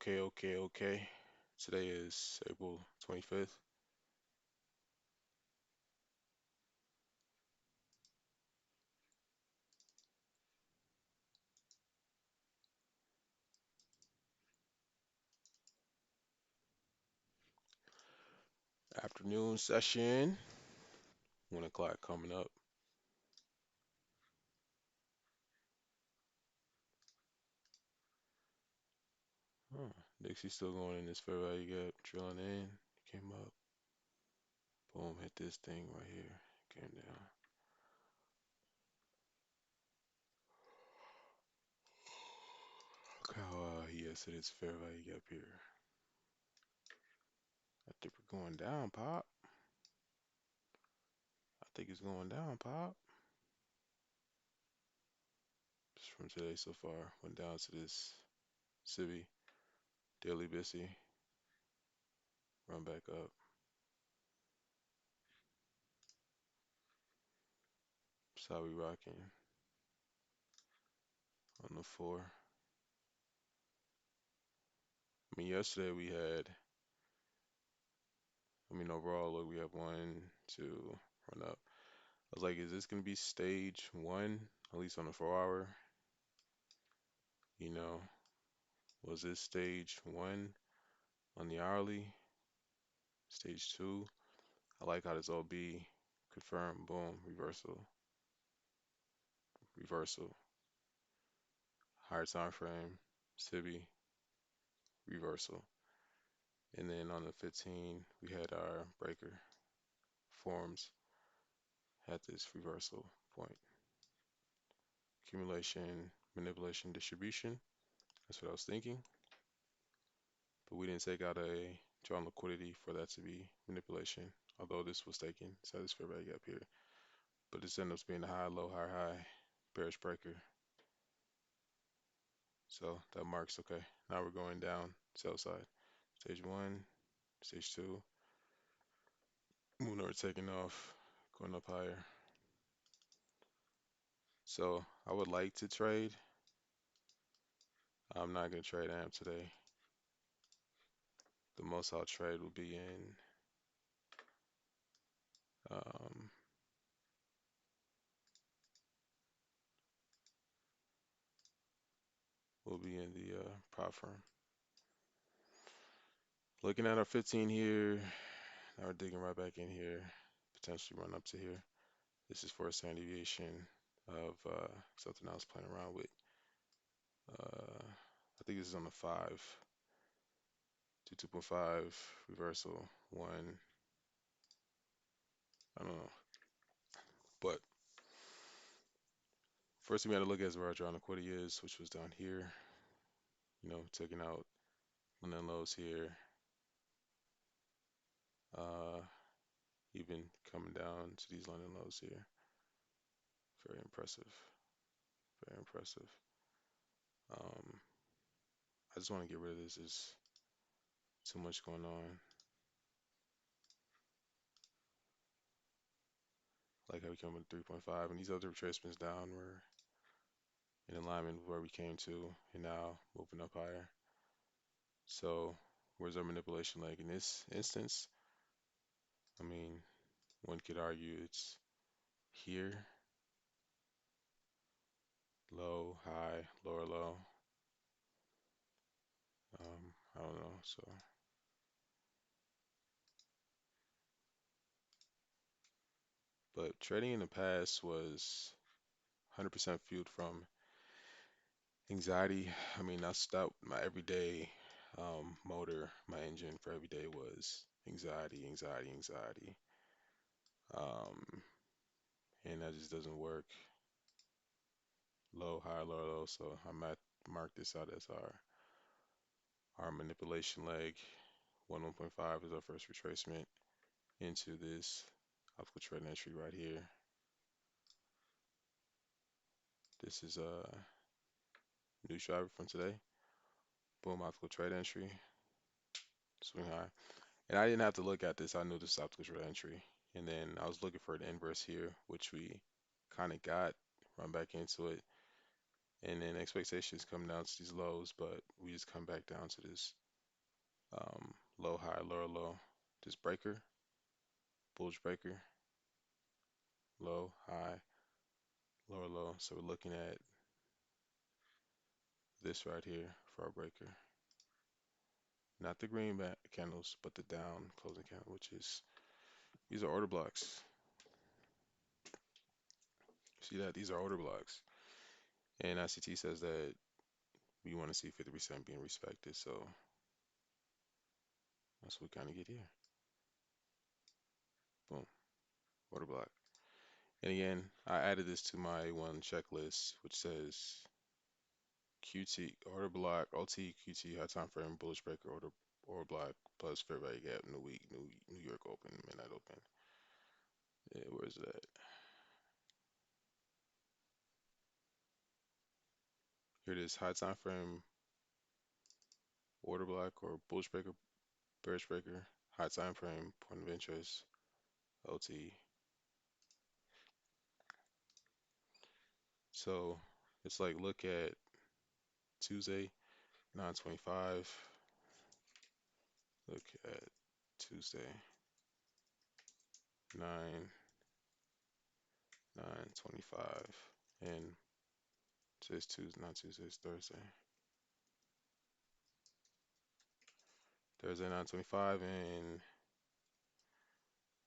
Okay. Today is April 25th. Afternoon session. 1 o'clock coming up. Huh. Dixie's still going in this fair value gap, drilling in. Came up. Boom, hit this thing right here. Came down. Look how he has hit his fair value gap here. I think we're going down, Pop. I think it's going down, Pop. Just from today so far. Went down to this Civi, Daily Bissy, run back up. That's how we rocking on the four. I mean, yesterday we had, overall, look, we have one, two, run up. I was like, is this gonna be stage one, at least on the 4 hour? You know, was this stage one on the hourly? Stage two? I like how this OB confirmed, boom, reversal, reversal, higher time frame, SIBI, reversal. And then on the 15, we had our breaker forms, had this reversal point. Accumulation, manipulation, distribution. That's what I was thinking. But we didn't take out a drawn liquidity for that to be manipulation, although this was taken. So this fair value gap here. But this ends up being a high, low, high, bearish breaker. So that marks okay. Now we're going down, sell side. Stage one, stage two. Moving over, taking off, going up higher. So I would like to trade. I'm not gonna trade AMP today. The most I'll trade will be in um, the prop firm. Looking at our 15 here, now we're digging right back in here, potentially run up to here. This is for a standard deviation of something I was playing around with. I think this is on the 5 to 2.5 reversal, one. I don't know. But first thing we had to look at is where our drawn liquidity is, which was down here. Taking out London lows here. Uh, Even coming down to these London lows here. Very impressive. Very impressive. Um, I just want to get rid of this. There's too much going on. Like how we came with 3.5 and these other retracements down were in alignment with where we came to and now moving up higher. So where's our manipulation leg in this instance? I mean, one could argue it's here, low, high, lower, low. I don't know. So, but trading in the past was 100% fueled from anxiety. I mean, that's that my everyday motor, my engine for every day was anxiety, anxiety, anxiety. Um, and that just doesn't work. Low, high, low, low. So I might mark this out as our manipulation leg. 1.5 is our first retracement into this optical trend entry right here. This is a news driver from today. Boom, optical trade entry, swing high. And I didn't have to look at this. I knew this was optical trade entry. And then I was looking for an inverse here, which we kind of got. Run back into it. and then expectations come down to these lows, but we just come back down to this low, high, lower, low, this breaker, bullish breaker, low, high, lower, low. So we're looking at this right here for our breaker. Not the green back candles, but the down closing candle, which is, these are order blocks. See that? These are order blocks. And ICT says that we want to see 50% being respected. So that's what we kind of get here. Boom, order block. And again, I added this to my one checklist, which says QT, order block, OT, QT, high time frame, bullish breaker, order block, plus fair value gap, new week, New York open, midnight open. Yeah, where's that? Here it is, high time frame, order block, or bullish breaker, bearish breaker, high time frame, point of interest, OT. So it's like, look at Tuesday, 9:25. Look at Tuesday, 9, 9:25. And today's Tuesday, not Tuesday, it's Thursday. Thursday, 9:25, and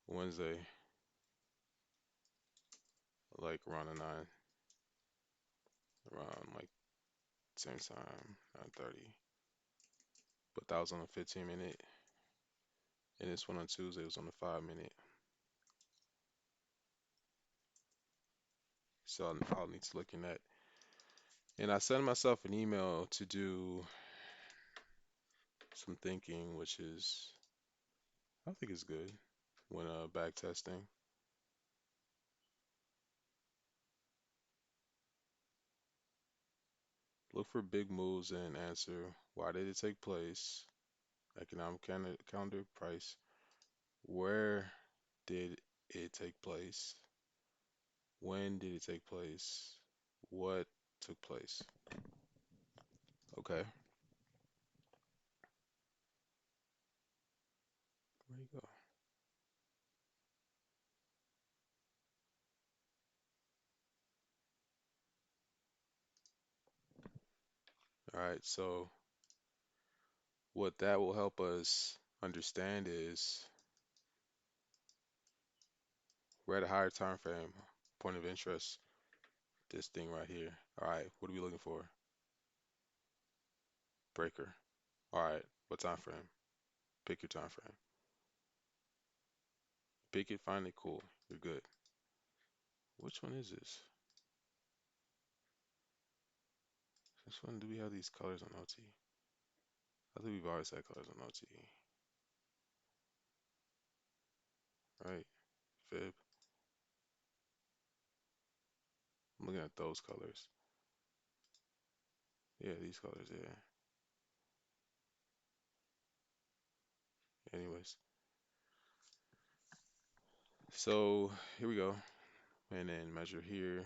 Wednesday, like around the 9, around like same time, 9:30. But that was on the 15 minute. And this one on Tuesday was on the 5 minute. So I'll need to look in that. And I sent myself an email to do some thinking, which is, I think it's good when back testing. Look for big moves and answer why did it take place? Economic calendar price. Where did it take place? When did it take place? What took place? Okay, where you go? All right, so what that will help us understand is we're at a higher time frame, point of interest, this thing right here. All right, what are we looking for? Breaker. All right, what time frame? Pick your time frame. Pick it, find it, cool. You're good. Which one is this? This one, do we have these colors on OT? I think we've always had colors on OT, right? Fib. I'm looking at those colors. Yeah, these colors, yeah. Anyways, so here we go. And then measure here,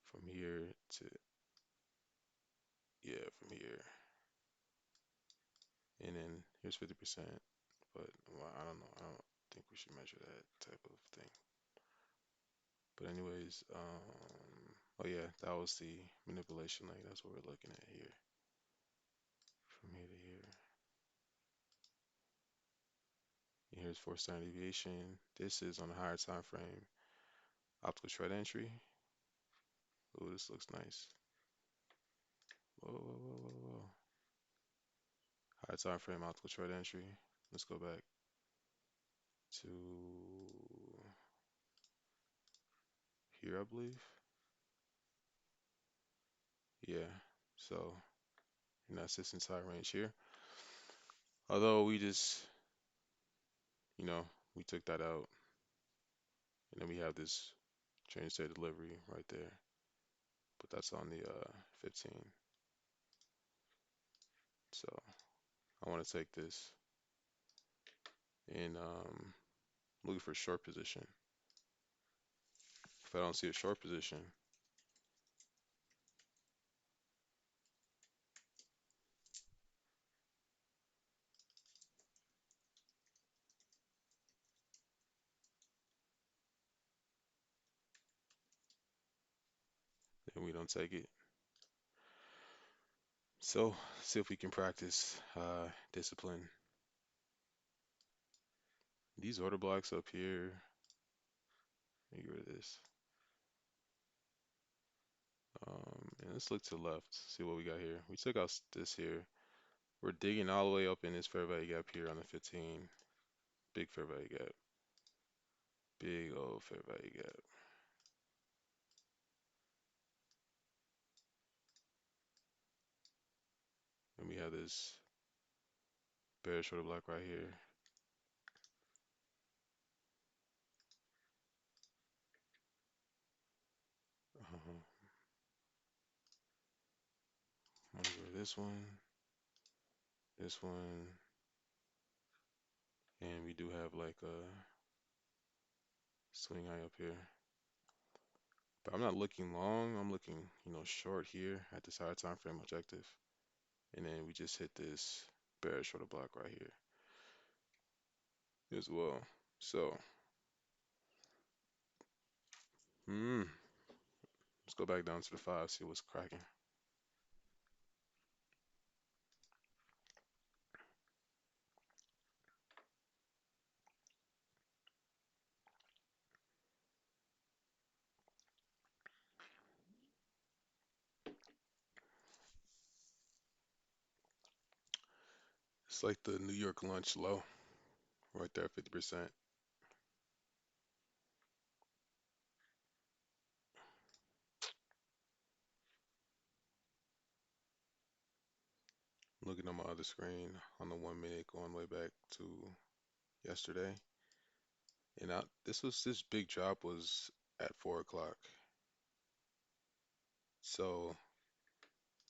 from here to, yeah, from here. And then here's 50%. But well, I don't know. I don't think we should measure that type of thing. But anyways, oh yeah, that was the manipulation leg. That's what we're looking at here. From here to here. And here's 4 standard deviation. This is on a higher time frame. Optical trend entry. Oh, this looks nice. Whoa, whoa, whoa, whoa, whoa. High time frame optical trend entry. Let's go back to here, I believe. Yeah. So in that 6 entire range here. Although we just, you know, we took that out, and then we have this change state delivery right there. But that's on the 15. So I want to take this and looking for short position. If I don't see a short position, don't take it. So see if we can practice discipline. These order blocks up here. Let me get rid of this. And let's look to the left. See what we got here. We took out this here. We're digging all the way up in this fair value gap here on the 15. Big fair value gap. Big old fair value gap. And we have this bearish order block right here. Uh, I'm gonna go to this one, and we do have like a swing high up here. But I'm not looking long. I'm looking, short here at this higher time frame objective. And then we just hit this bearish order block right here as well. So, let's go back down to the 5, see what's cracking. It's like the New York lunch low right there, 50%. Looking on my other screen on the 1 minute going way back to yesterday. And this big drop was at 4 o'clock. So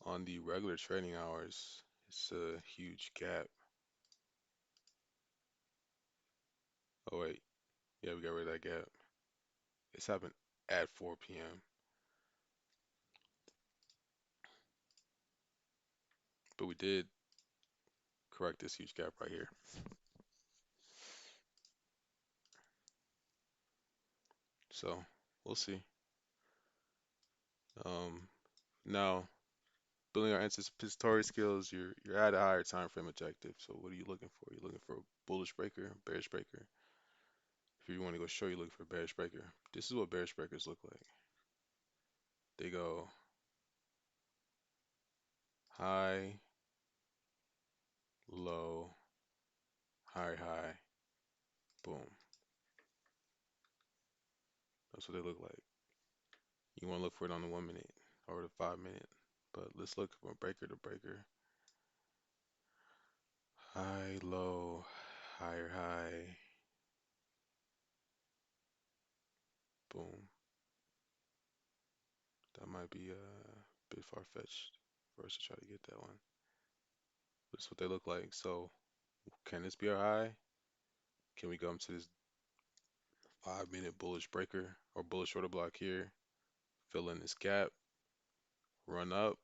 on the regular trading hours, it's a huge gap. Oh wait, yeah, we got rid of that gap. It's happened at 4 p.m. But we did correct this huge gap right here. So we'll see. Um, Now building our anticipatory skills, you're at a higher time frame objective. So what are you looking for? You're looking for a bullish breaker, bearish breaker. If you want to go short, you're looking for a bearish breaker. This is what bearish breakers look like. They go high, low, high, high, boom. That's what they look like. You want to look for it on the 1 minute or the 5 minute. But let's look from breaker to breaker. High, low, higher, high, boom. That might be a bit far-fetched for us to try to get that one. But it's what they look like. So can this be our high? Can we come to this 5 minute bullish breaker or bullish order block here? Fill in this gap, run up,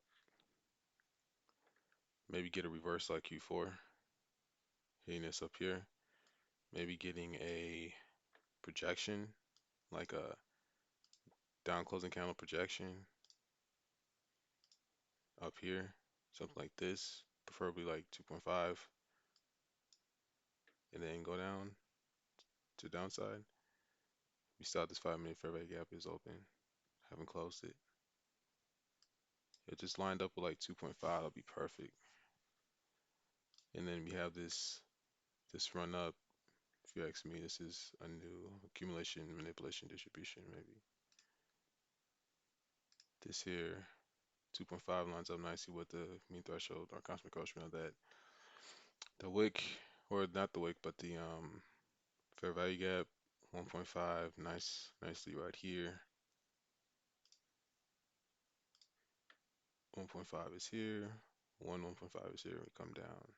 maybe get a reverse like Q4, hitting this up here, maybe getting a projection, like a down closing candle projection up here, something like this, preferably like 2.5, and then go down to downside. We still have this 5 minute fair value gap is open, haven't closed it. It just lined up with like 2.5, that'll be perfect. And then we have this run up. If you ask me, this is a new accumulation, manipulation, distribution, maybe. This here, 2.5 lines up nicely with the mean threshold or cosmic quotient of that. The wick, or not the wick, but the fair value gap, 1.5, nicely right here. 1.5 is here, 1.5 is here. We come down,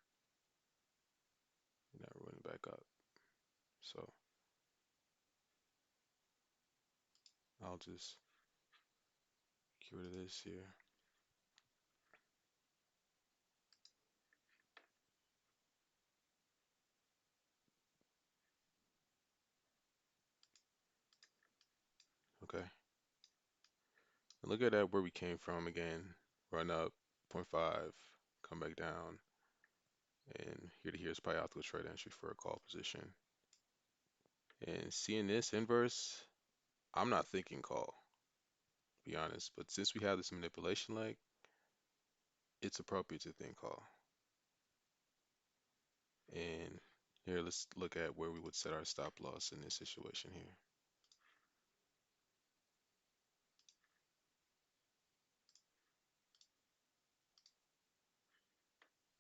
now we're running back up. So I'll just get rid of this here. Okay. Look at that where we came from again. Run up, point 0.5, come back down, and here to here is probably optical trade entry for a call position. And seeing this inverse, I'm not thinking call, to be honest. But since we have this manipulation leg, it's appropriate to think call. And here, let's look at where we would set our stop loss in this situation here.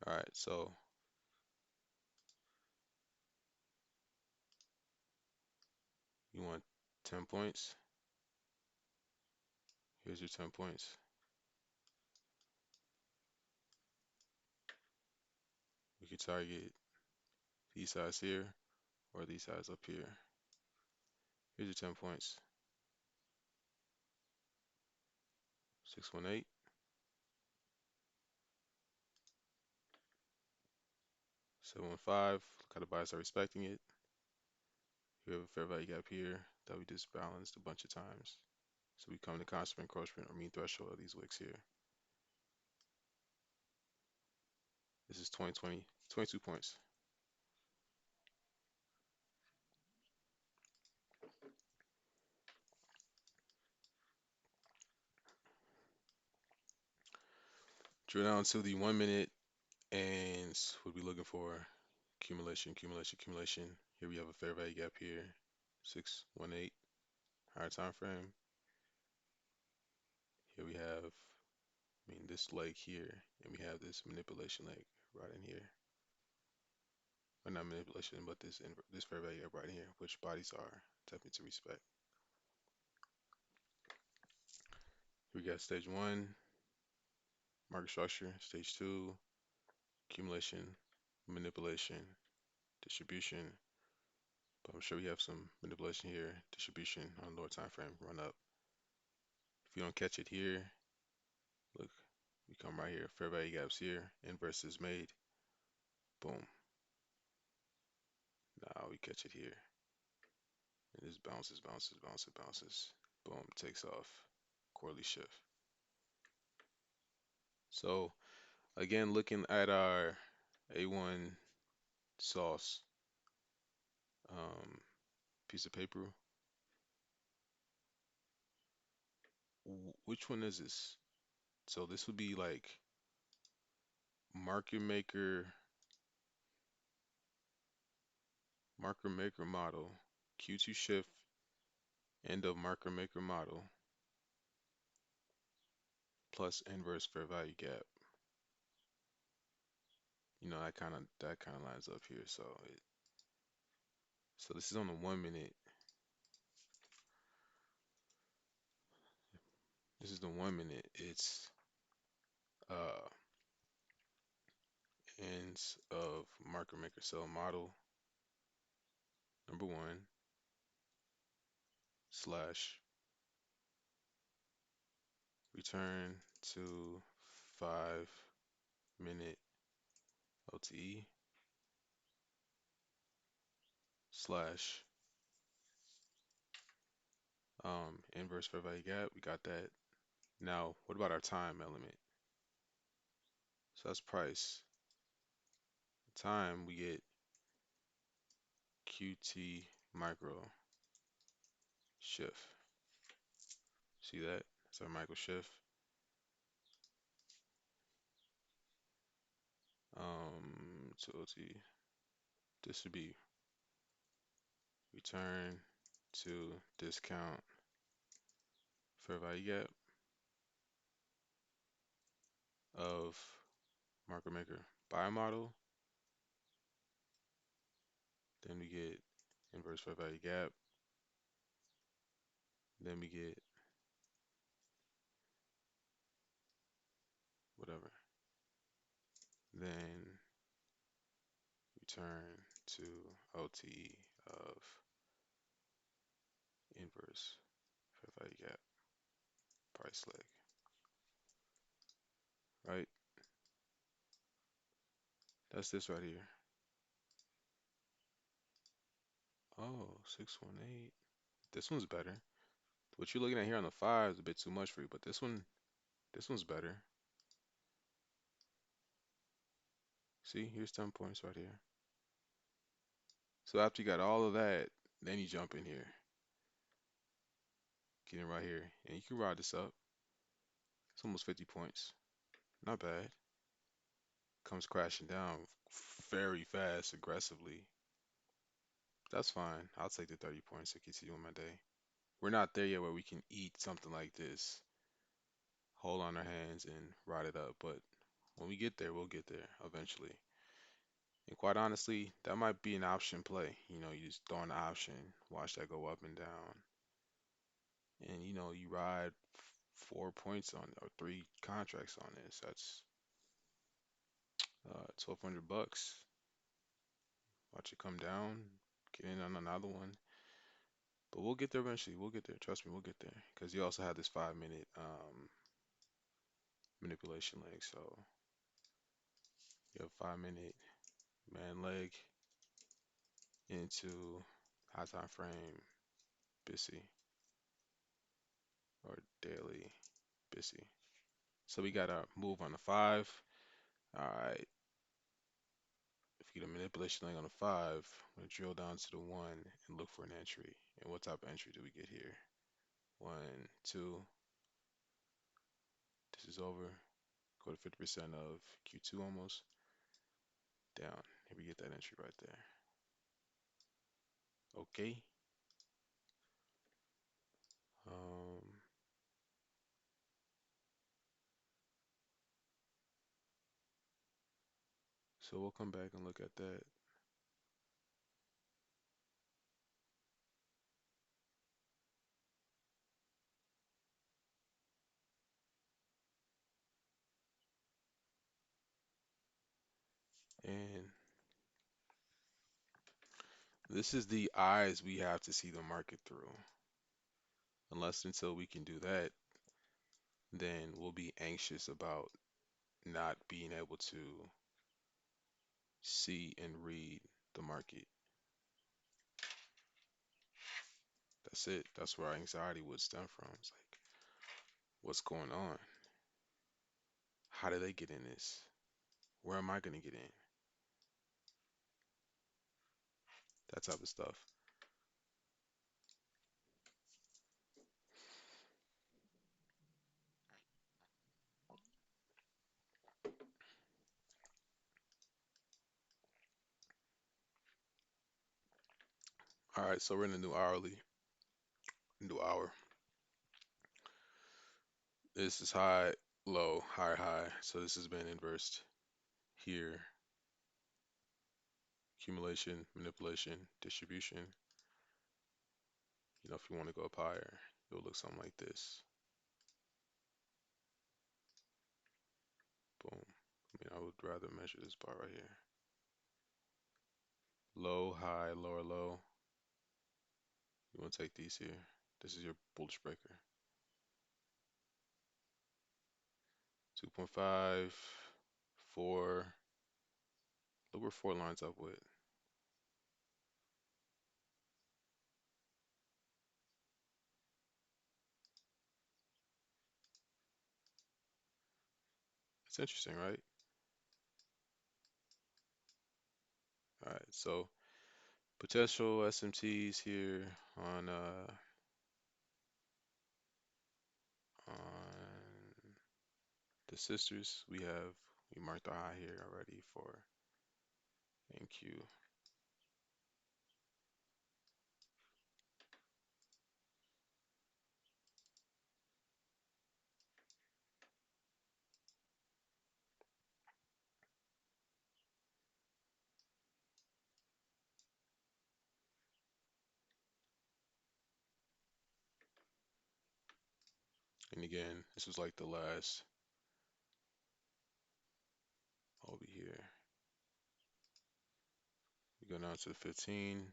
All right, so you want 10 points. Here's your 10 points. We could target these sides here or these sides up here. Here's your 10 points. 618, 715. Look how the buyers are respecting it. We have a fair value gap here that we just balanced a bunch of times. So we come to constant encroachment or mean threshold of these wicks here. This is 2020, 22 points. Drill down to the 1 minute and what we looking for? Accumulation, accumulation, accumulation. Here we have a fair value gap here. 618, higher time frame. Here we have, this leg here, and we have this manipulation leg right in here. Or not manipulation, but this fair value gap right here, which bodies are definitely to respect. We got stage one, market structure, stage two, accumulation, manipulation, distribution. But I'm sure we have some manipulation here, distribution on lower time frame, run up. If you don't catch it here, look, we come right here, fair value gaps here, inverse is made, boom. Now we catch it here. And this bounces, bounces, bounces, bounces, boom, takes off, quarterly shift. So again, looking at our A1 sauce um, piece of paper, which one is this? So this would be like market maker, marker maker model, Q2 shift, end of marker maker model, plus inverse fair value gap. That kind of lines up here. So this is on the 1 minute. This is the 1 minute. It's uh ends of market maker sell model number one slash return to 5 minute OTE slash inverse fair value gap. We got that. Now, what about our time element? So that's price. Time, we get QT micro shift. See that? It's our micro shift. To OT. This would be return to discount fair value gap of market maker buy model. Then we get inverse fair value gap. Then we get whatever. Then return to OT of inverse fair value gap price leg. Right? That's this right here. Oh, 618. This one's better. What you're looking at here on the five is a bit too much for you, but this one's better. See, here's 10 points right here. So after you got all of that, then you jump in here, get in right here, and you can ride this up. It's almost 50 points. Not bad. Comes crashing down very fast, aggressively. That's fine. I'll take the 30 points to continue on my day. We're not there yet where we can eat something like this, hold on our hands and ride it up. But when we get there, we'll get there eventually. And quite honestly, that might be an option play. You just throw an option, watch that go up and down, and you ride 4 points on or three contracts on this. That's 1,200 bucks. Watch it come down, get in on another one. But we'll get there eventually. We'll get there. Trust me, we'll get there. Because you also have this 5 minute manipulation leg. So you have 5 minute man leg into high time frame Bissy or daily Bissy. So we got our move on the five. All right. If you get a manipulation leg on the five, I'm gonna drill down to the one and look for an entry. And what type of entry do we get here? One, two. This is over. Go to 50% of Q2 almost. Down. Here we get that entry right there. Okay. Um, so we'll come back and look at that. And this is the eyes we have to see the market through. Unless until we can do that, then we'll be anxious about not being able to see and read the market. That's it. That's where our anxiety would stem from. It's like, what's going on? How did they get in this? Where am I going to get in? That type of stuff. All right, so we're in a new hourly, new hour. This is high, low, high, high. So this has been inversed here. Accumulation, manipulation, distribution. If you want to go up higher, it'll look something like this. Boom. I would rather measure this bar right here. Low, high, lower, low. You want to take these here. This is your bullish breaker. 2.5, 4. Look where 4 lines up with. It's interesting, right? All right, so potential SMTs here on the sisters. We marked the high here already for NQ. And again, this was like the last over here. We go down to the 15.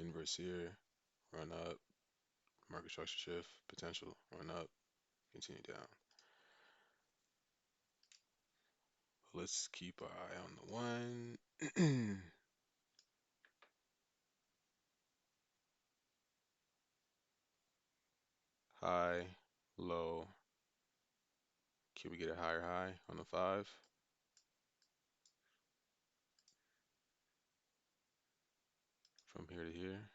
inverse here, run up, market structure shift, potential, run up, continue down. Let's keep our eye on the one. High, low. Can we get a higher high on the five? From here to here?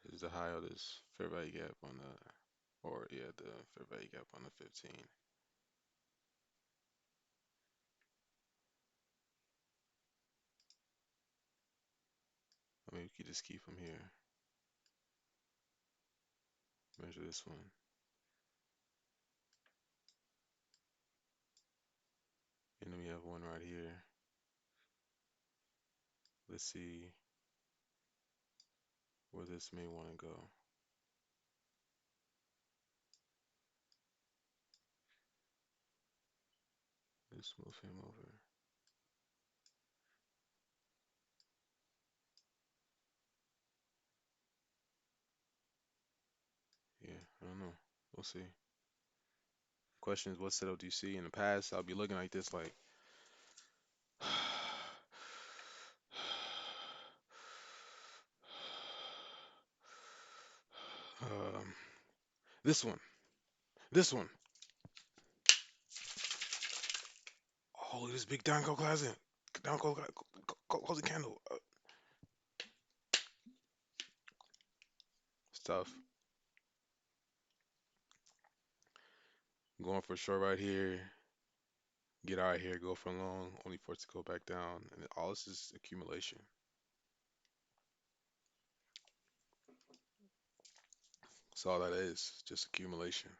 This is the high of this fair value gap on the, or yeah, the fair value gap on the 15. I mean, we could just keep them here. Measure this one. And then we have one right here. Let's see where this may want to go. Let's move him over. Yeah, I don't know. We'll see. Question is, what setup do you see? In the past, I'll be looking like this, like, um, this one, this one. Oh, look at this big down go closet. Down go, close the candle. Stuff. Going for short right here. Get out of here, go for long, only for it to go back down. And all this is accumulation. That's all that is, just accumulation.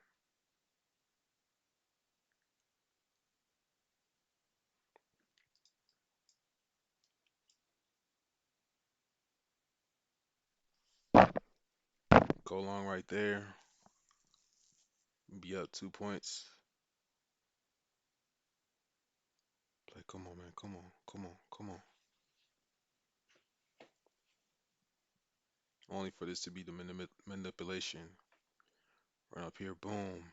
Go long right there. Be up 2 points. Like, come on, man. Come on. Come on. Come on. Only for this to be the manipulation. Run up here. Boom.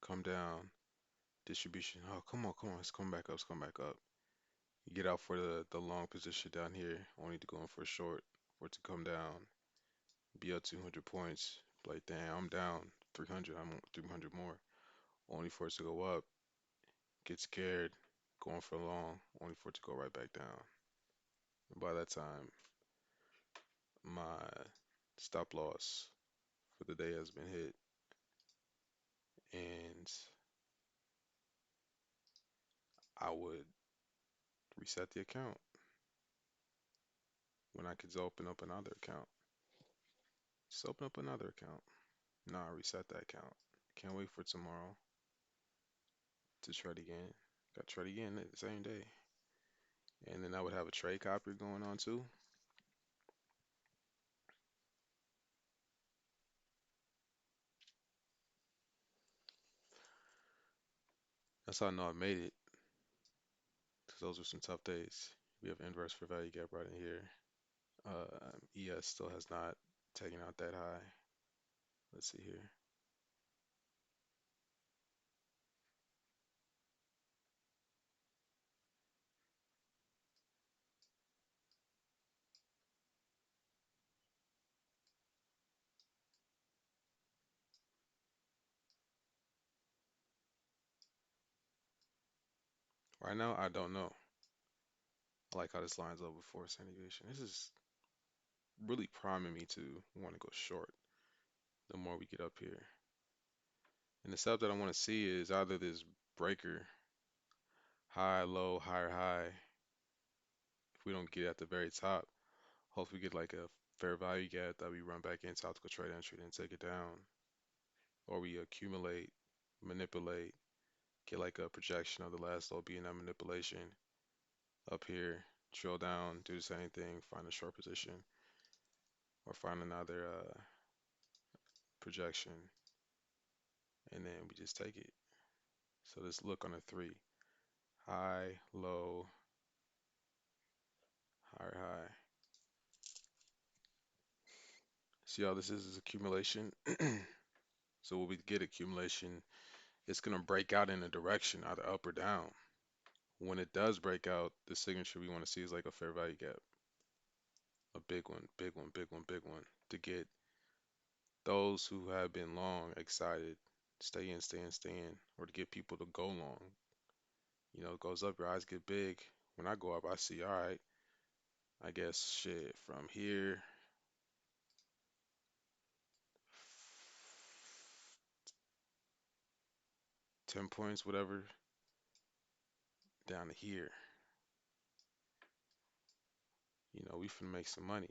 Come down. Distribution. Oh, come on. Come on. Let's come back up. Let's come back up. You get out for the long position down here. Only to go in for a short. For it to come down. Be up 200 points. Like, damn, I'm down 300. I'm 300 more. Only for it to go up. Get scared. Going for long. Only for it to go right back down. And by that time, my stop loss for the day has been hit, and I would reset the account when I could open up another account. Just open up another account. Nah, reset that account. Can't wait for tomorrow to try it again. Got to try it again the same day. And then I would have a trade copy going on too. That's how I know I made it, because those were some tough days. We have inverse for value gap right in here. ES still has not taken out that high. Let's see here. Right now, I don't know. I like how this lines up before standard deviation. This is really priming me to want to go short the more we get up here. And the setup that I want to see is either this breaker, high, low, higher, high. If we don't get at the very top, hopefully we get like a fair value gap that we run back into optical trade entry and take it down. Or we accumulate, manipulate, get like a projection of the last low being that manipulation up here, drill down, do the same thing, find a short position, or find another projection, and then we just take it. So let's look on a three. high, low, higher, high. See how this is accumulation? So when we get accumulation, it's gonna break out in a direction, either up or down. When it does break out, the signature we want to see is like a fair value gap, a big one, big one, big one, big one, to get those who have been long excited, stay in, stay in, stay in, or to get people to go long. It goes up, your eyes get big. When I go up, I see, all right, I guess shit from here, 10 points, whatever, down to here. We finna make some money.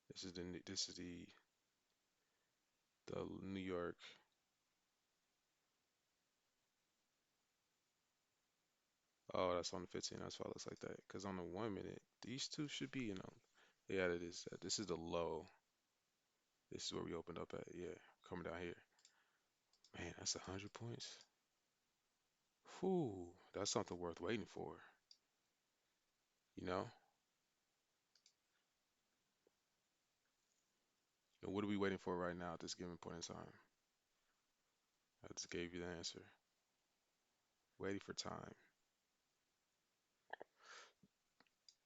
This is the New York. Oh, that's on the 15. That's why it looks like that. Because on the 1 minute, these two should be, yeah, it is. This is the low. This is where we opened up at. Yeah, coming down here. Man, that's 100 points. Whew, that's something worth waiting for. You know? And what are we waiting for right now at this given point in time? I just gave you the answer. Waiting for time.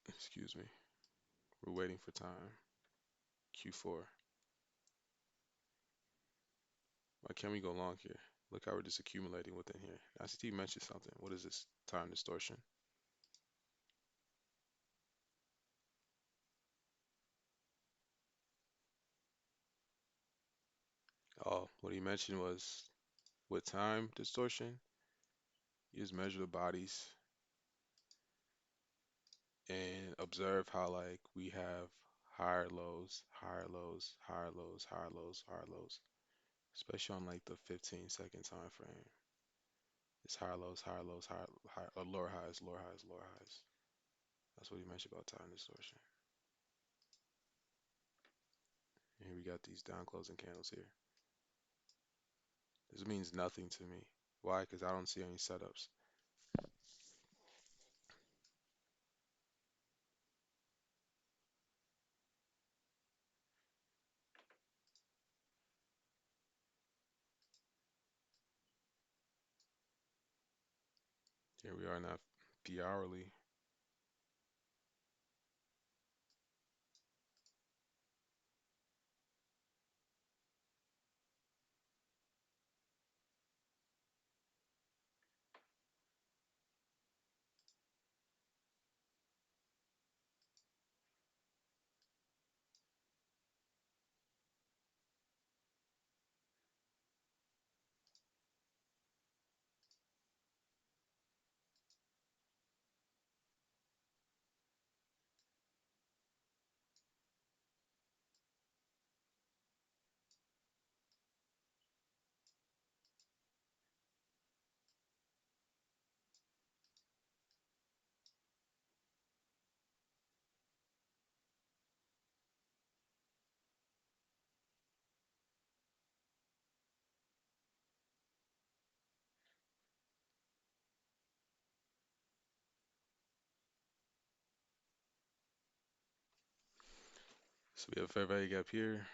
Excuse me. We're waiting for time. Q4. Why can't we go long here? Look how we're just accumulating within here. ICT mentioned something. What is this? Time distortion. Oh, what he mentioned was with time distortion, you just measure the bodies and observe how like we have higher lows, higher lows, higher lows, higher lows, higher lows, especially on like the 15-second time frame. It's higher lows, higher lows, higher, lower highs, lower highs, lower highs. That's what he mentioned about time distortion. And here we got these down closing candles here. This means nothing to me. Why? Because I don't see any setups. Here we are now, the hourly. So we have fair value gap here.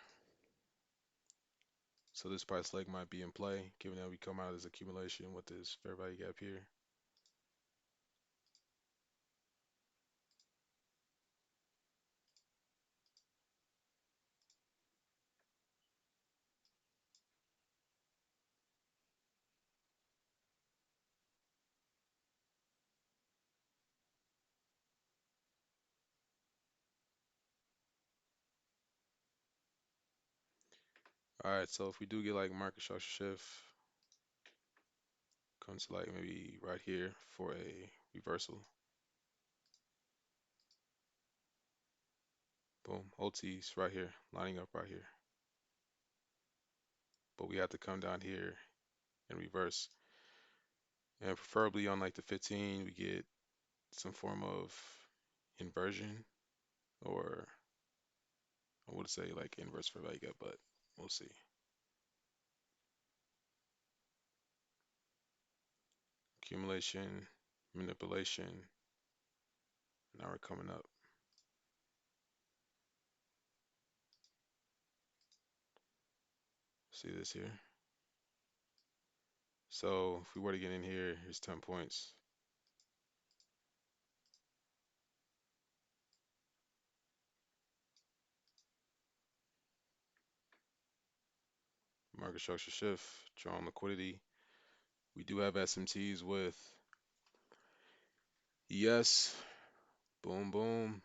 So this price leg might be in play, given that we come out of this accumulation with this fair value gap here. All right, so if we do get like market structure shift, come to like maybe right here for a reversal. Boom, OT's right here, lining up right here. But we have to come down here and reverse. And preferably on like the 15, we get some form of inversion, or I would say like inverse fair value gap, but we'll see. Accumulation, manipulation. Now we're coming up. See this here? So if we were to get in here, here's 10 points. Market structure shift, drawn liquidity. We do have SMTs with yes, boom, boom.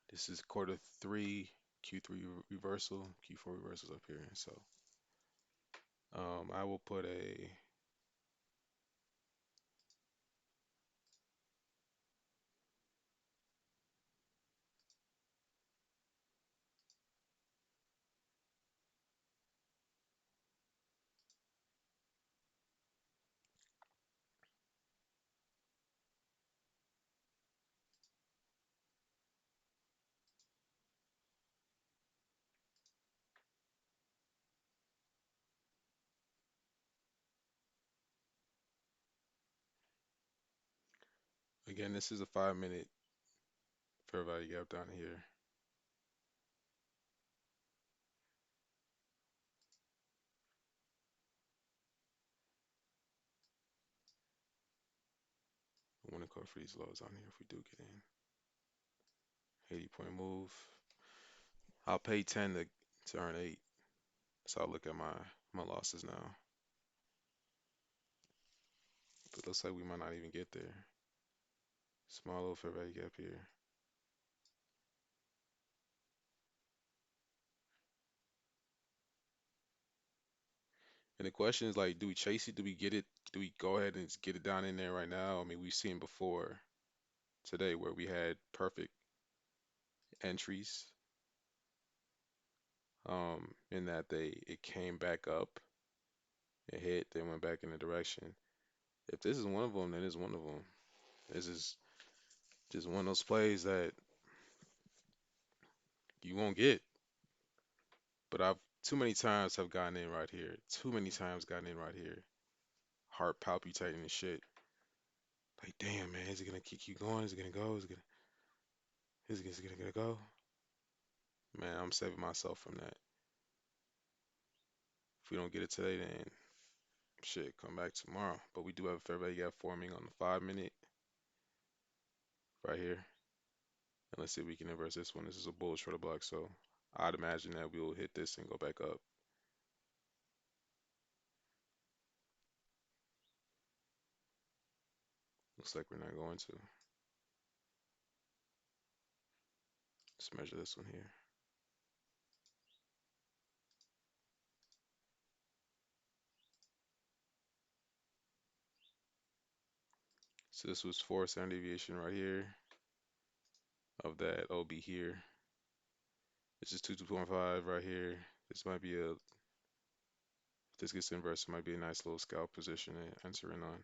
This is quarter three, Q3 reversal, Q4 reversals up here. So I will put a again. This is a 5 minute fair value gap down here. I want to call for these lows on here if we do get in. 80 point move. I'll pay 10 to earn 8. So I'll look at my losses now. But it looks like we might not even get there. Small little fair value gap here. And the question is like, do we chase it? Do we get it? Do we go ahead and just get it down in there right now? I mean, we've seen before today where we had perfect entries, in that it came back up, it hit, then went back in the direction. If this is one of them, then it's one of them. This is just one of those plays that you won't get. But I've too many times have gotten in right here. Too many times gotten in right here. Heart palpitating and shit. Like, damn, man, is it gonna keep going? Is it gonna go? Is it gonna go? Man, I'm saving myself from that. If we don't get it today, then shit, come back tomorrow. But we do have a fair value gap forming on the 5 minute right here. And let's see if we can inverse this one. This is a bullish shorter block, so I'd imagine that we will hit this and go back up. Looks like we're not going to. Let's measure this one here. So this was 4 standard deviation right here of that OB here. This is 2.5 right here. This might be a, if this gets inverse, it might be a nice little scalp position to enter in on,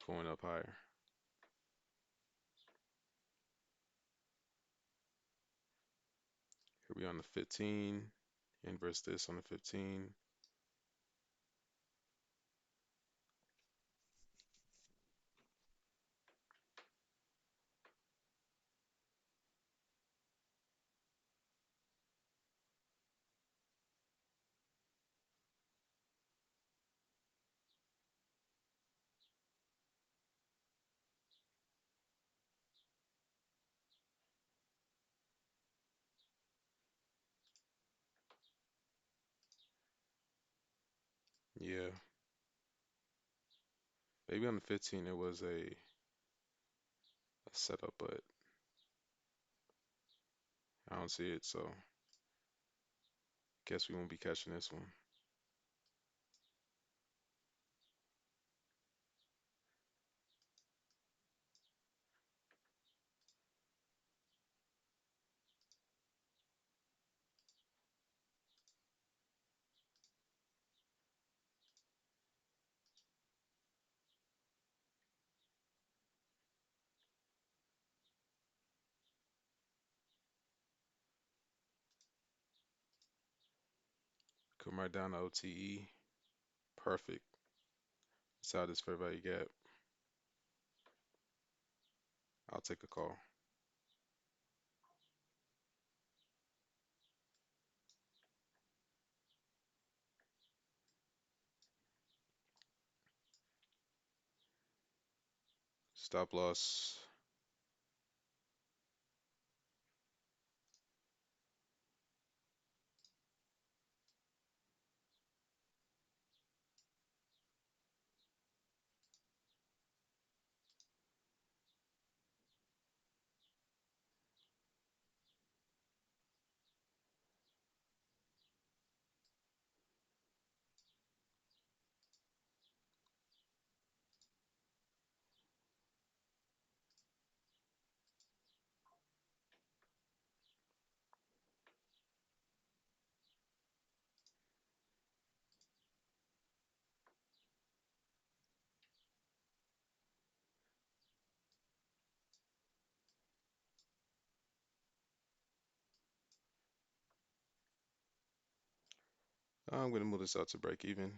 going up higher. Here we on the 15, inverse this on the 15. Yeah, maybe on the 15 it was a setup, but I don't see it, so guess we won't be catching this one. Come right down to OTE. Perfect. Inside this fair value gap. I'll take a call. Stop loss. I'm gonna move this out to break even.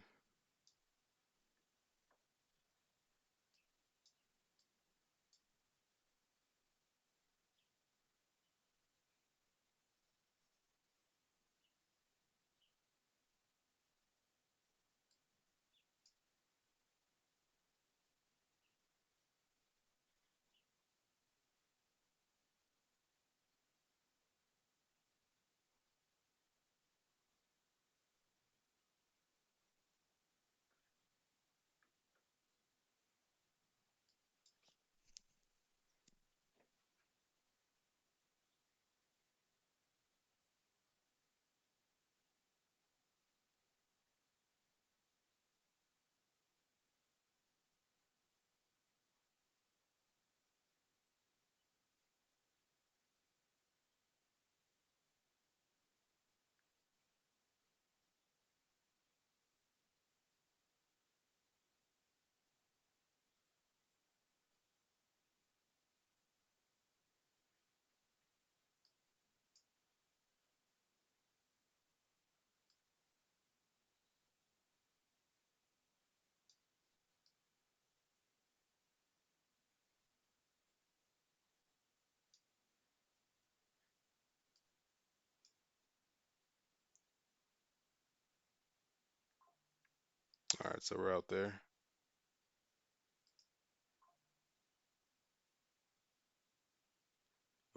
All right, so we're out there.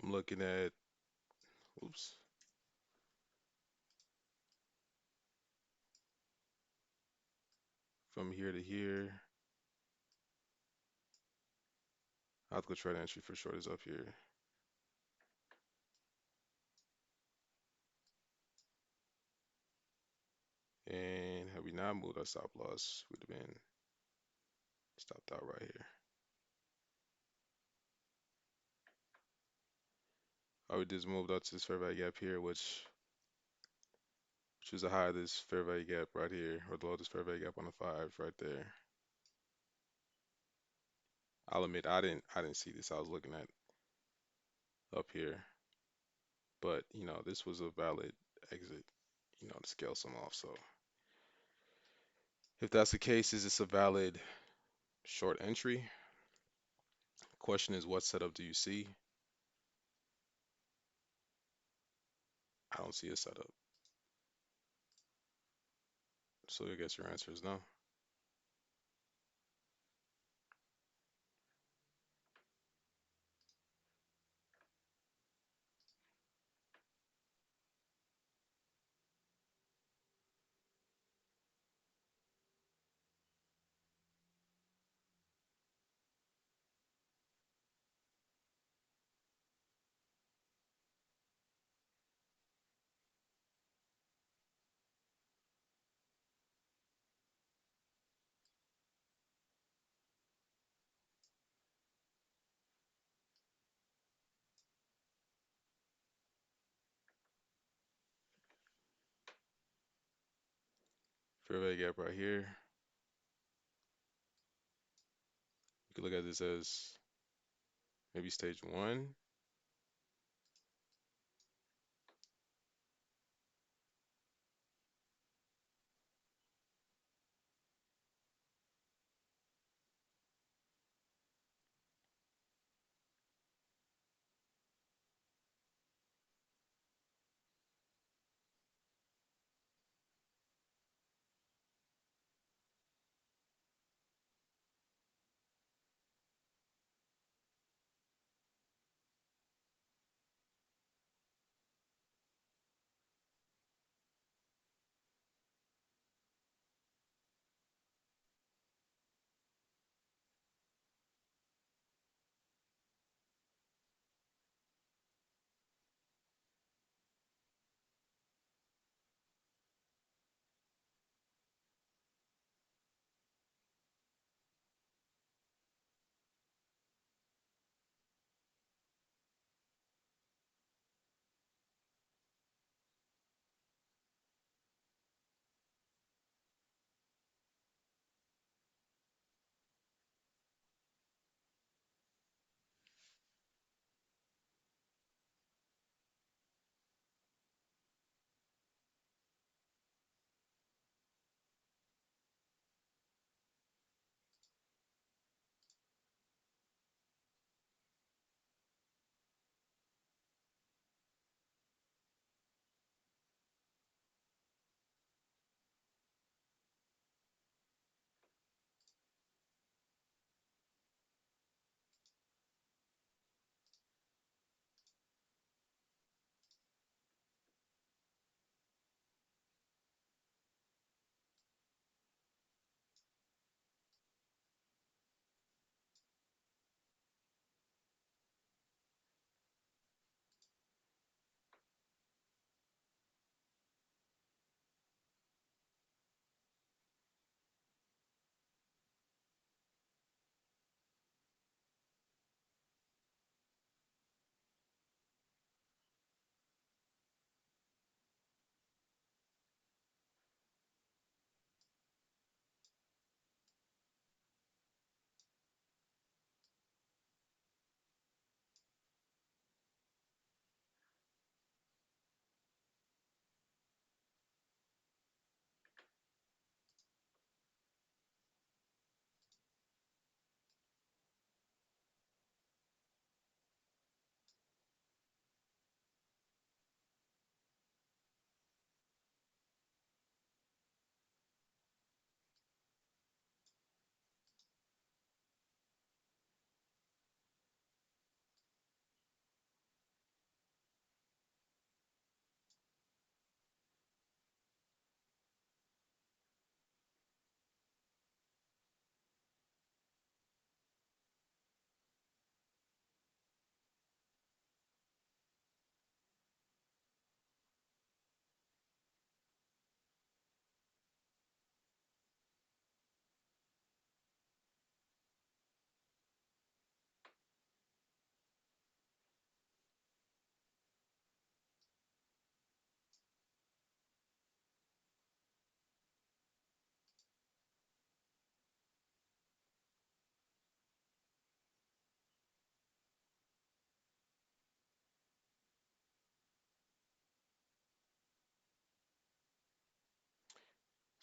I'm looking at, oops, from here to here. I'll have to go try the entry for short is up here. And had we not moved our stop loss, we'd have been stopped out right here. Oh, we just moved up to this fair value gap here, which is the high of this fair value gap right here, or the low of this fair value gap on the five right there. I'll admit I didn't see this. I was looking at up here, but this was a valid exit, to scale some off. So if that's the case, is this a valid short entry? Question is, what setup do you see? I don't see a setup. So I guess your answer is no. Fair value gap right here. You can look at this as maybe stage one.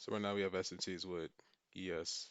So right now we have S and T's with ES.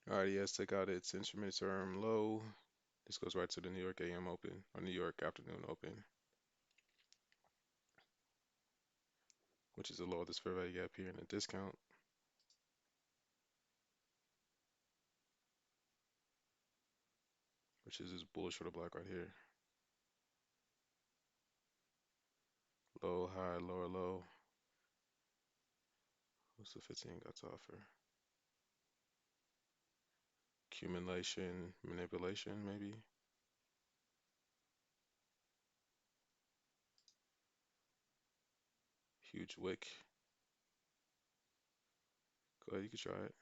All right, ES took out its instrument term low. This goes right to the New York AM Open or New York Afternoon Open, which is the low of this fair value gap here in a discount, which is this bullish order block right here. Low, high, lower, low. What's the 15 got to offer? Accumulation, manipulation, maybe. Huge wick. Go ahead, you can try it.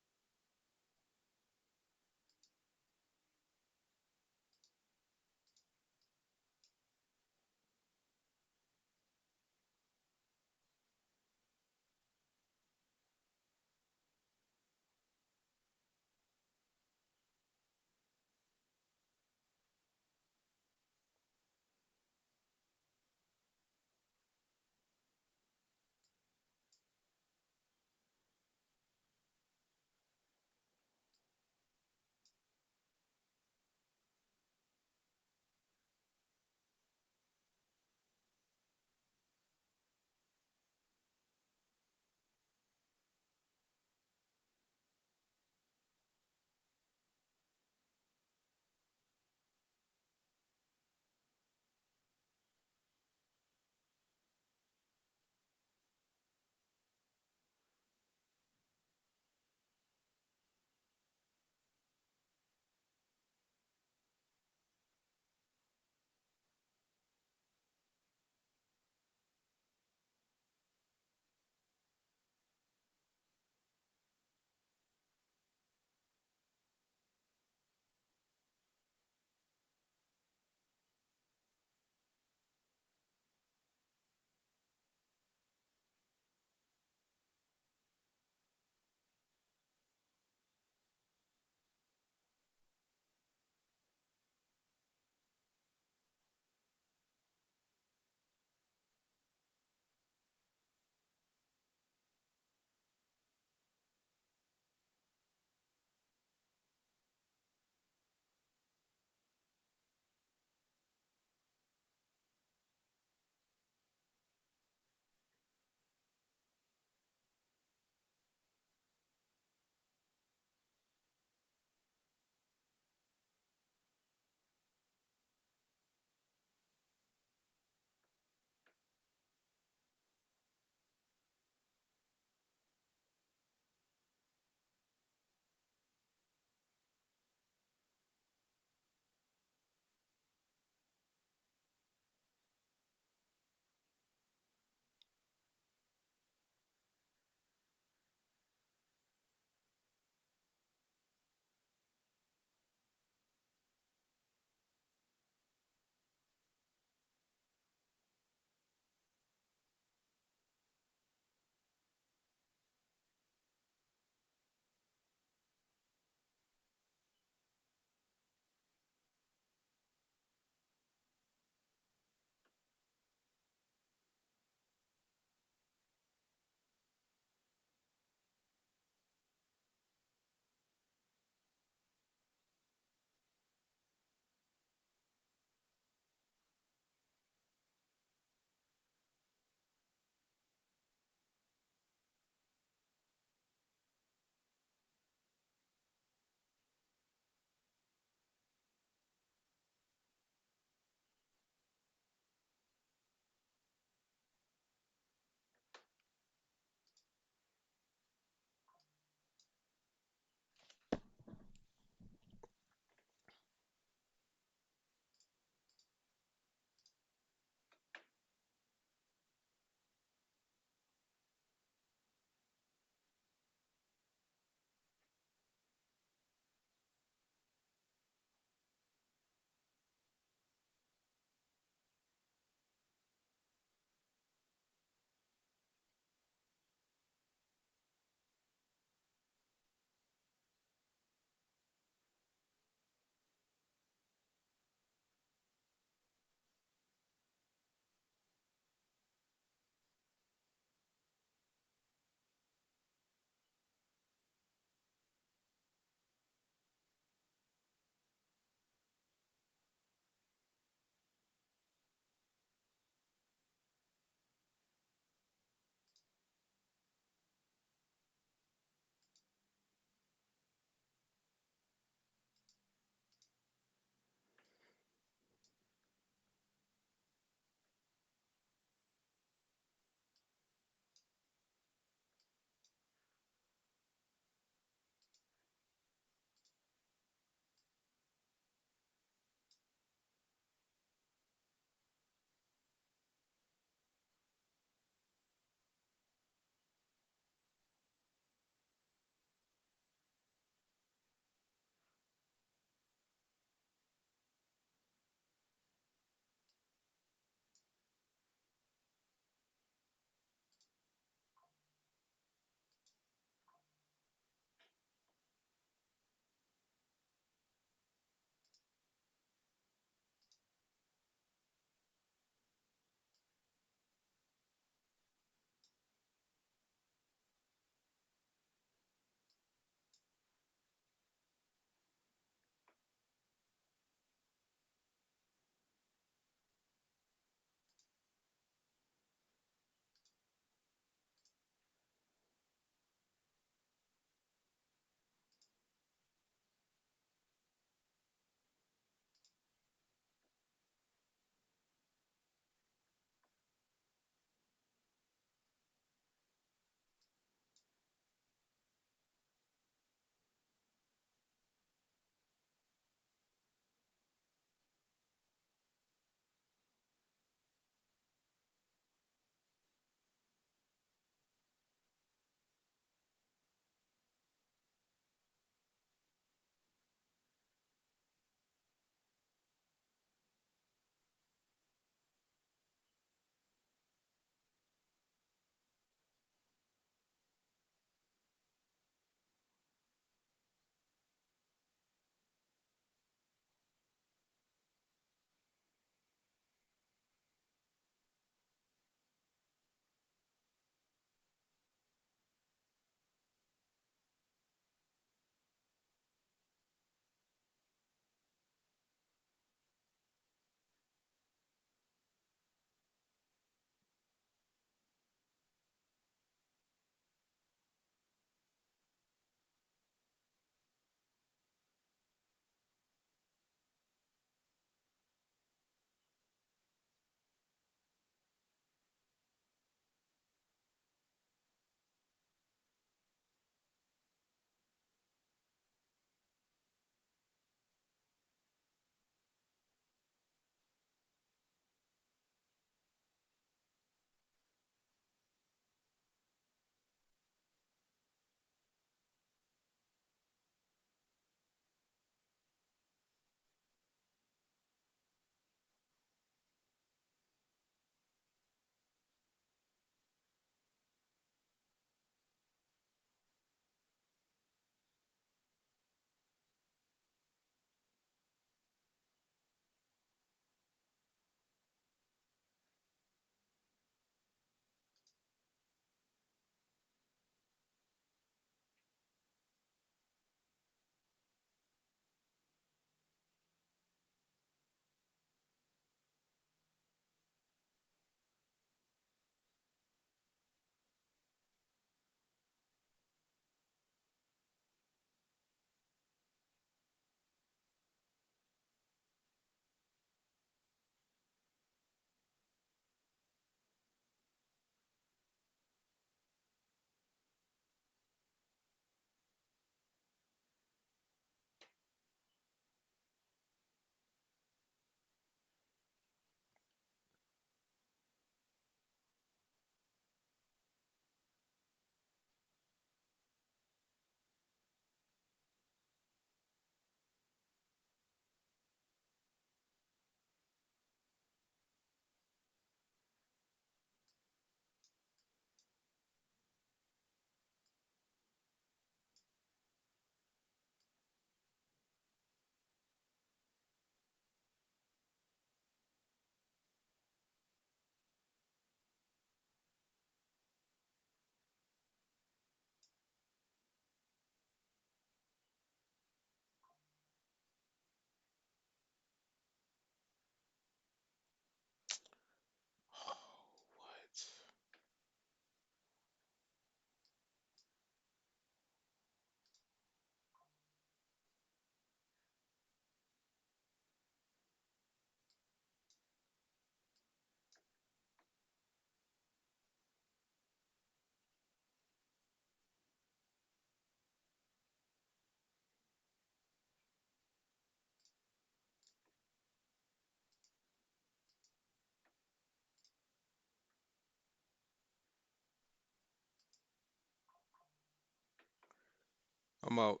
I'm out.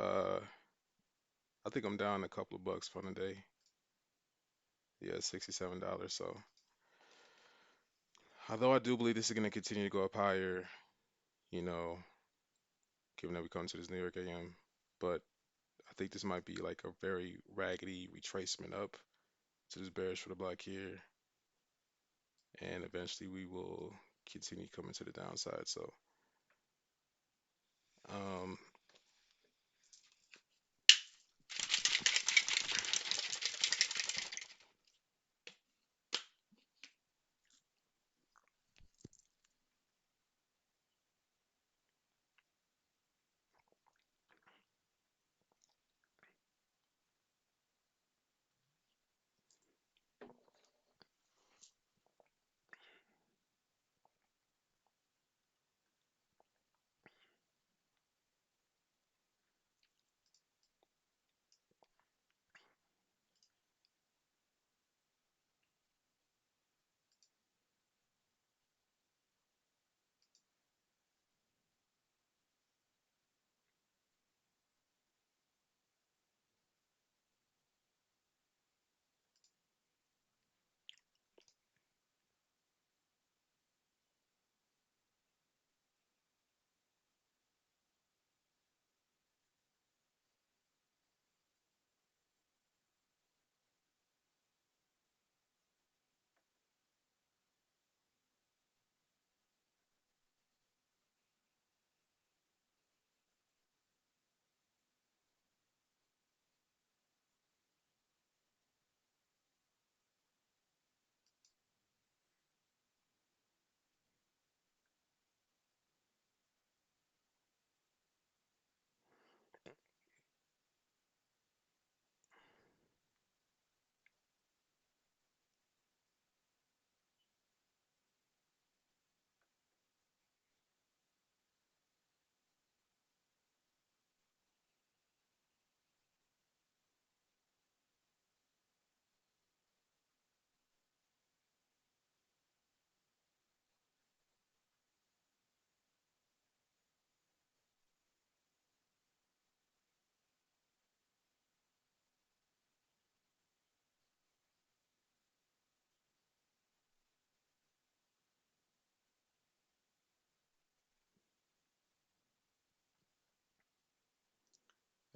Uh, I think I'm down a couple of bucks from the day. Yeah, $67. So, although I do believe this is going to continue to go up higher, you know, given that we come to this New York AM, but I think this might be like a very raggedy retracement up to this bearish for the block here, and eventually we will continue coming to the downside. So, um,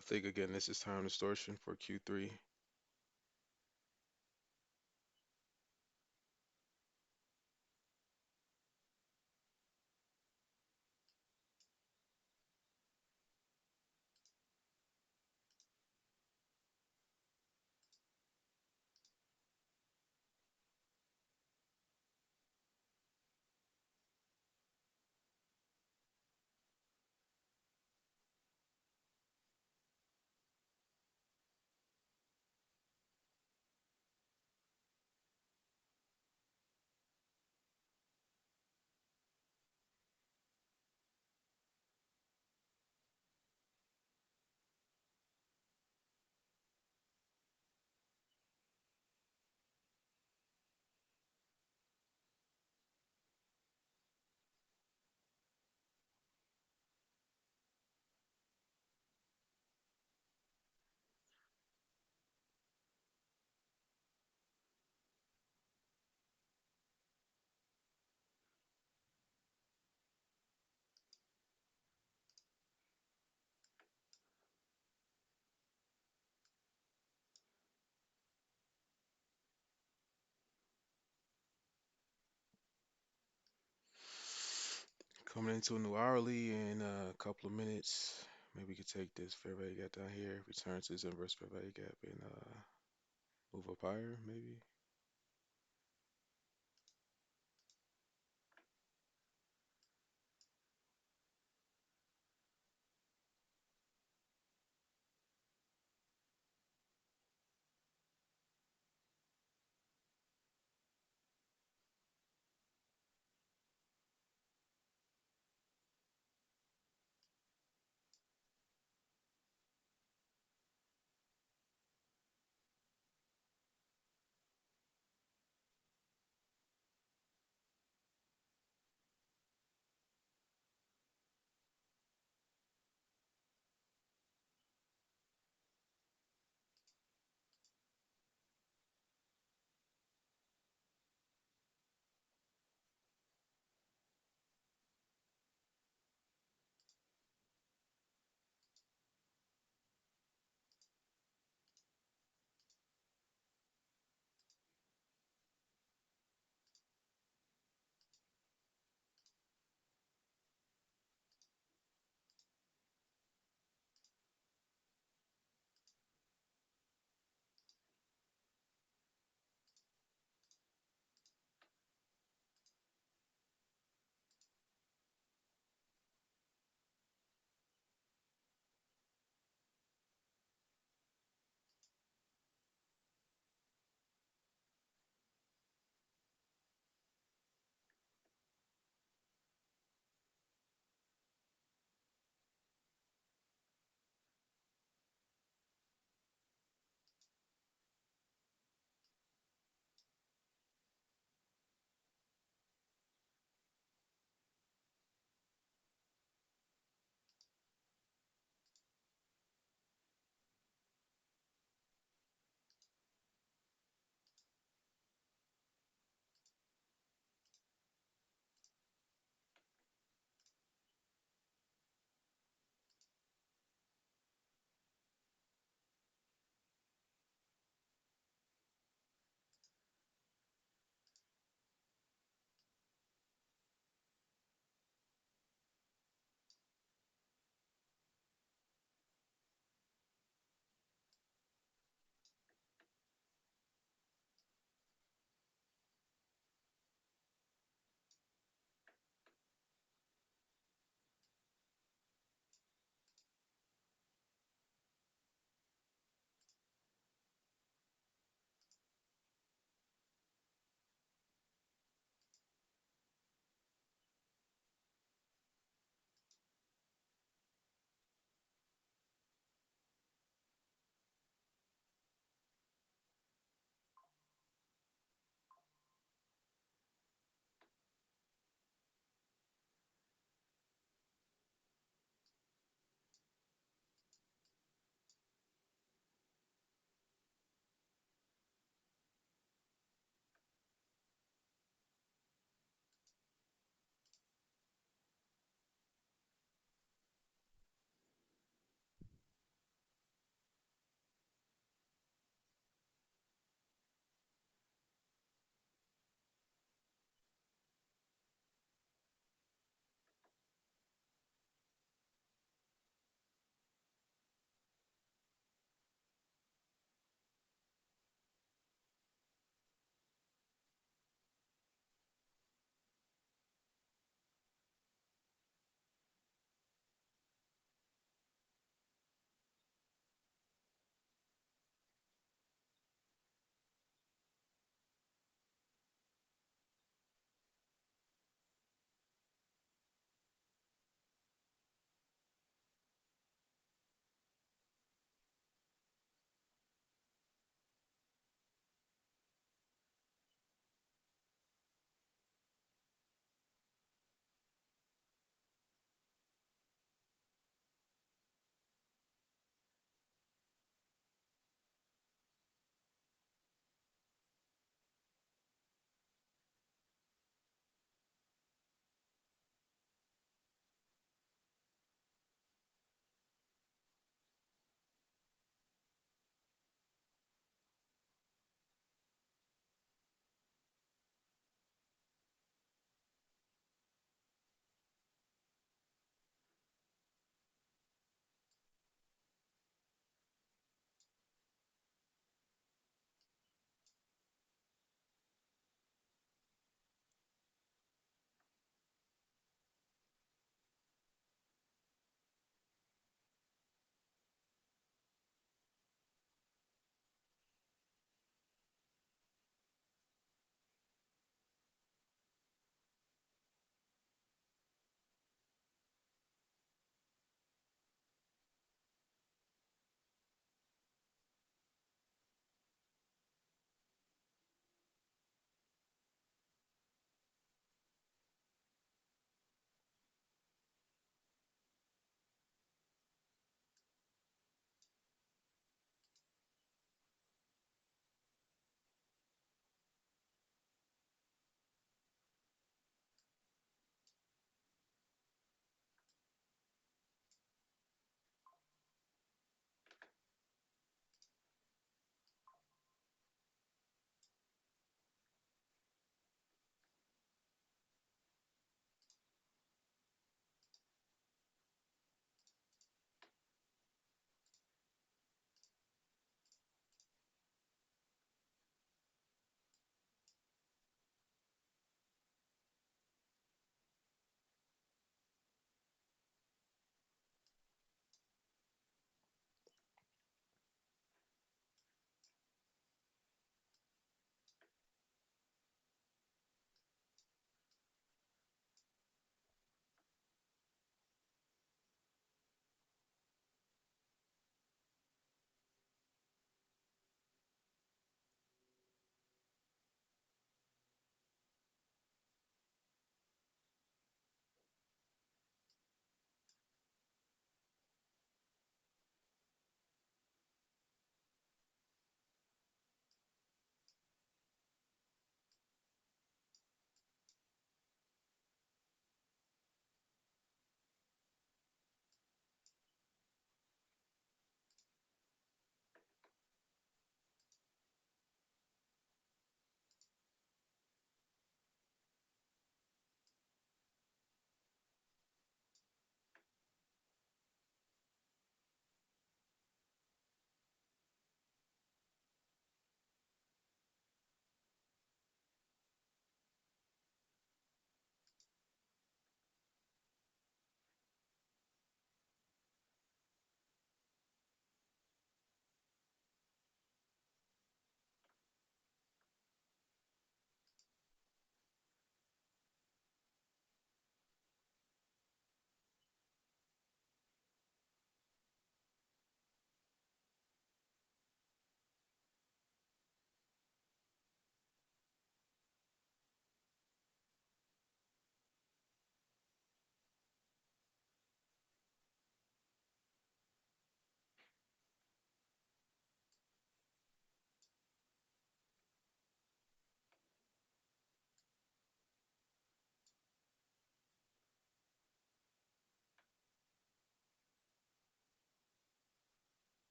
I think again this is time distortion for Q3. Coming into a new hourly in a couple of minutes. Maybe we could take this fair value gap down here, return to this inverse fair value gap, and move up higher, maybe.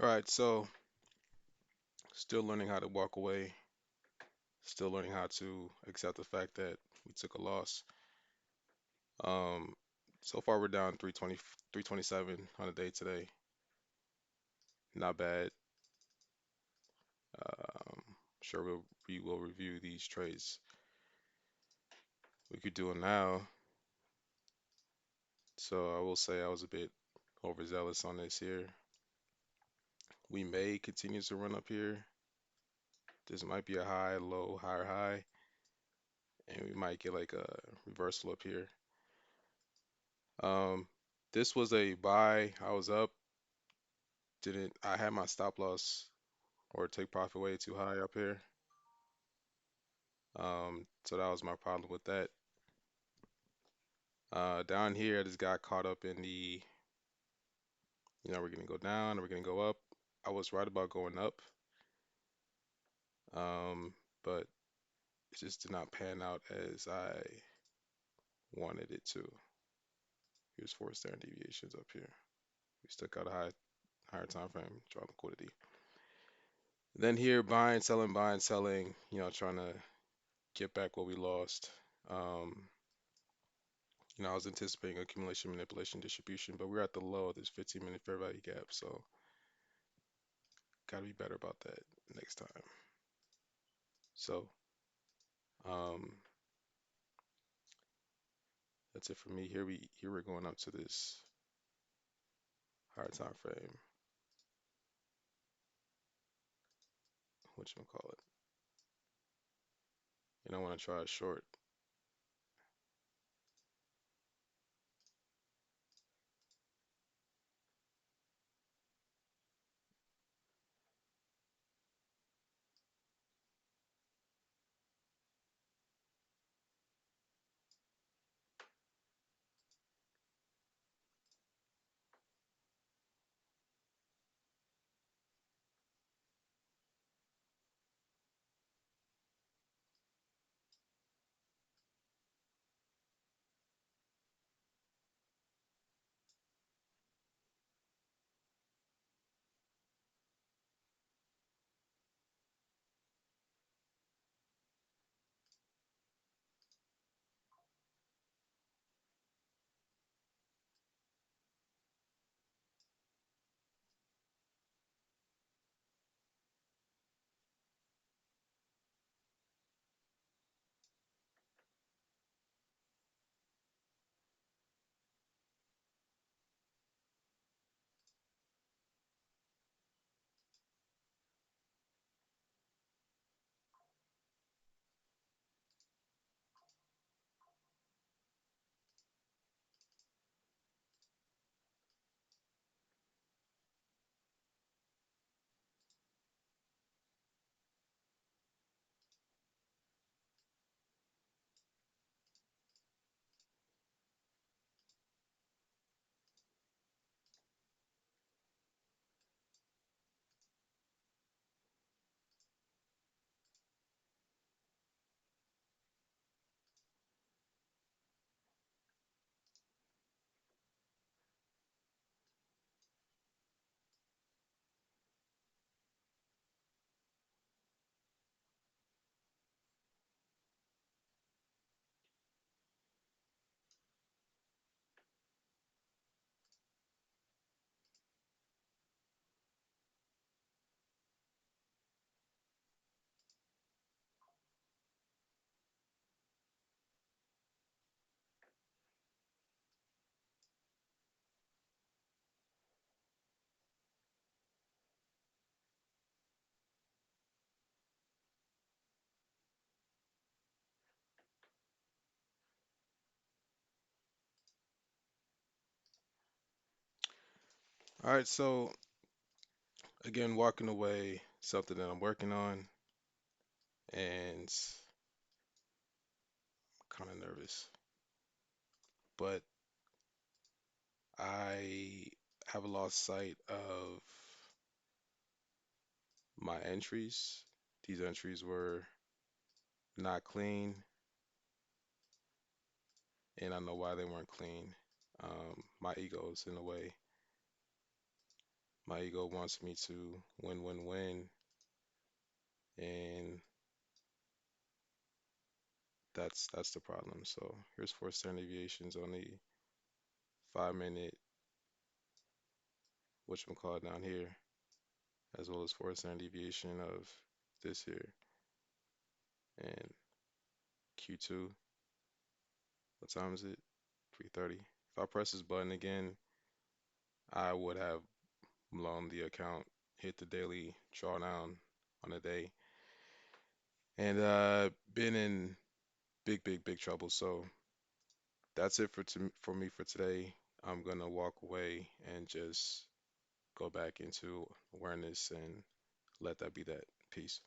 All right, so still learning how to walk away, still learning how to accept the fact that we took a loss. Um, so far we're down 320, 327 on the day today. Not bad. Sure we will review these trades. We could do it now. So I will say I was a bit overzealous on this here. We may continue to run up here. This might be a high, low, higher high, and we might get like a reversal up here. Um, this was a buy. I was up. Didn't I had my stop loss or take profit way too high up here. So that was my problem with that. Down here, I just got caught up in the, we're gonna go down or we're gonna go up. I was right about going up, um, but it just did not pan out as I wanted it to. Here's four standard deviations up here. We stuck out a higher time frame, draw liquidity. Then here, buying, selling, trying to get back what we lost. Um, I was anticipating accumulation, manipulation, distribution, but we're at the low of this 15-minute fair value gap, so gotta be better about that next time. So, um, that's it for me. Here we're going up to this higher time frame. What you gonna call it? I want to try a short. All right, so again, walking away, something that I'm working on, and kind of nervous, but I have lost sight of my entries. These entries were not clean, and I know why they weren't clean. My ego is in the way. My ego wants me to win, win, win, and that's the problem. So here's four standard deviations on the 5 minute whatchamacallit down here, as well as four standard deviation of this here. And Q2, what time is it? 3:30. If I press this button again, I would have blown the account, hit the daily drawdown on a day, and been in big, big, big trouble. So that's it for me for today. I'm gonna walk away and just go back into awareness and let that be that. Peace.